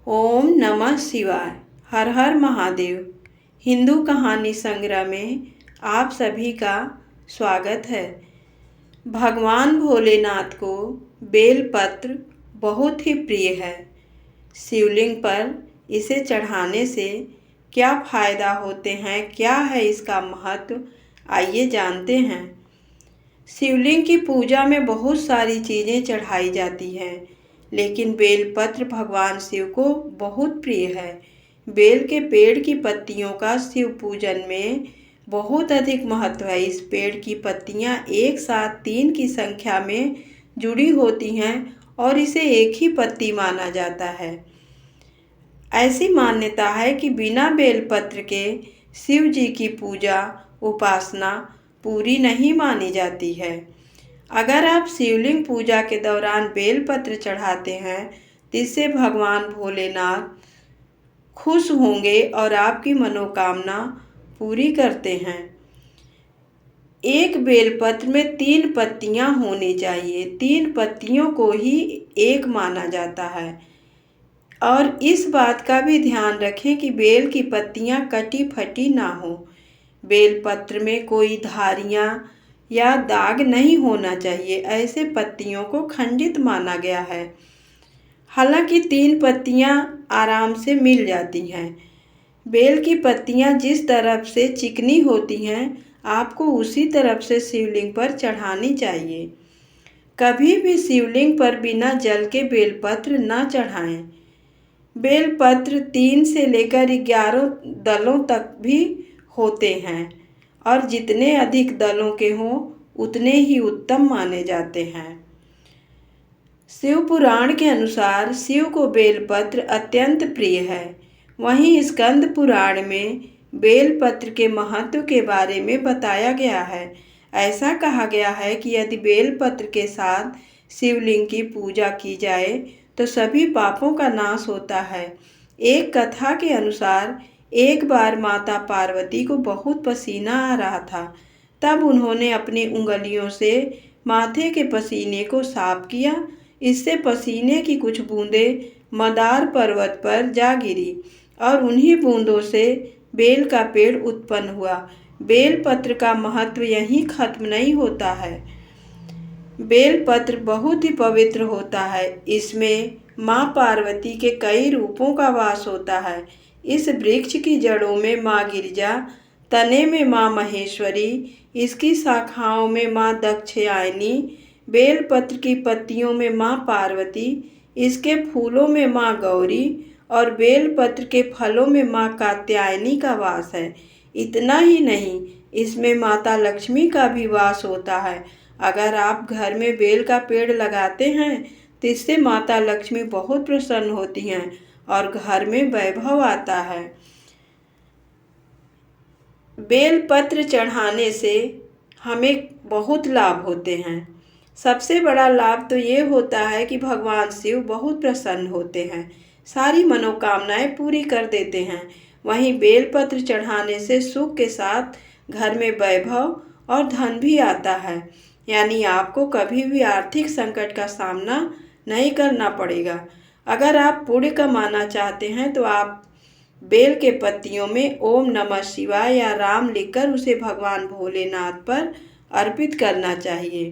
ओम नमः शिवाय। हर हर महादेव। हिंदू कहानी संग्रह में आप सभी का स्वागत है। भगवान भोलेनाथ को बेलपत्र बहुत ही प्रिय है। शिवलिंग पर इसे चढ़ाने से क्या फायदा होते हैं, क्या है इसका महत्व, आइए जानते हैं। शिवलिंग की पूजा में बहुत सारी चीज़ें चढ़ाई जाती हैं, लेकिन बेलपत्र भगवान शिव को बहुत प्रिय है। बेल के पेड़ की पत्तियों का शिव पूजन में बहुत अधिक महत्व है। इस पेड़ की पत्तियां एक साथ 3 की संख्या में जुड़ी होती हैं और इसे एक ही पत्ती माना जाता है। ऐसी मान्यता है कि बिना बेलपत्र के शिव जी की पूजा उपासना पूरी नहीं मानी जाती है। अगर आप शिवलिंग पूजा के दौरान बेलपत्र चढ़ाते हैं तो इससे भगवान भोलेनाथ खुश होंगे और आपकी मनोकामना पूरी करते हैं। एक बेलपत्र में 3 पत्तियां होनी चाहिए। 3 पत्तियों को ही एक माना जाता है। और इस बात का भी ध्यान रखें कि बेल की पत्तियां कटी फटी ना हो। बेलपत्र में कोई धारियां या दाग नहीं होना चाहिए। ऐसे पत्तियों को खंडित माना गया है। हालांकि 3 पत्तियां आराम से मिल जाती हैं। बेल की पत्तियां जिस तरफ से चिकनी होती हैं, आपको उसी तरफ से शिवलिंग पर चढ़ानी चाहिए। कभी भी शिवलिंग पर बिना जल के बेलपत्र न चढ़ाएं। बेलपत्र 3 से लेकर 11 दलों तक भी होते हैं और जितने अधिक दलों के हों उतने ही उत्तम माने जाते हैं। शिव पुराण के अनुसार शिव को बेलपत्र अत्यंत प्रिय है। वहीं स्कंद पुराण में बेलपत्र के महत्व के बारे में बताया गया है। ऐसा कहा गया है कि यदि बेलपत्र के साथ शिवलिंग की पूजा की जाए तो सभी पापों का नाश होता है। एक कथा के अनुसार एक बार माता पार्वती को बहुत पसीना आ रहा था। तब उन्होंने अपनी उंगलियों से माथे के पसीने को साफ किया। इससे पसीने की कुछ बूंदें मदार पर्वत पर जा गिरी और उन्हीं बूंदों से बेल का पेड़ उत्पन्न हुआ। बेलपत्र का महत्व यहीं खत्म नहीं होता है। बेलपत्र बहुत ही पवित्र होता है। इसमें माँ पार्वती के कई रूपों का वास होता है। इस वृक्ष की जड़ों में माँ गिरिजा, तने में माँ महेश्वरी, इसकी शाखाओं में माँ दक्षयायनी, बेलपत्र की पत्तियों में माँ पार्वती, इसके फूलों में माँ गौरी और बेलपत्र के फलों में माँ कात्यायनी का वास है। इतना ही नहीं, इसमें माता लक्ष्मी का भी वास होता है। अगर आप घर में बेल का पेड़ लगाते हैं तो इससे माता लक्ष्मी बहुत प्रसन्न होती हैं और घर में वैभव आता है। बेलपत्र चढ़ाने से हमें बहुत लाभ होते हैं। सबसे बड़ा लाभ तो ये होता है कि भगवान शिव बहुत प्रसन्न होते हैं, सारी मनोकामनाएं पूरी कर देते हैं। वहीं बेलपत्र चढ़ाने से सुख के साथ घर में वैभव और धन भी आता है। यानी आपको कभी भी आर्थिक संकट का सामना नहीं करना पड़ेगा। अगर आप पुण्य कमाना चाहते हैं तो आप बेल के पत्तियों में ओम नमः शिवाय या राम लिखकर उसे भगवान भोलेनाथ पर अर्पित करना चाहिए।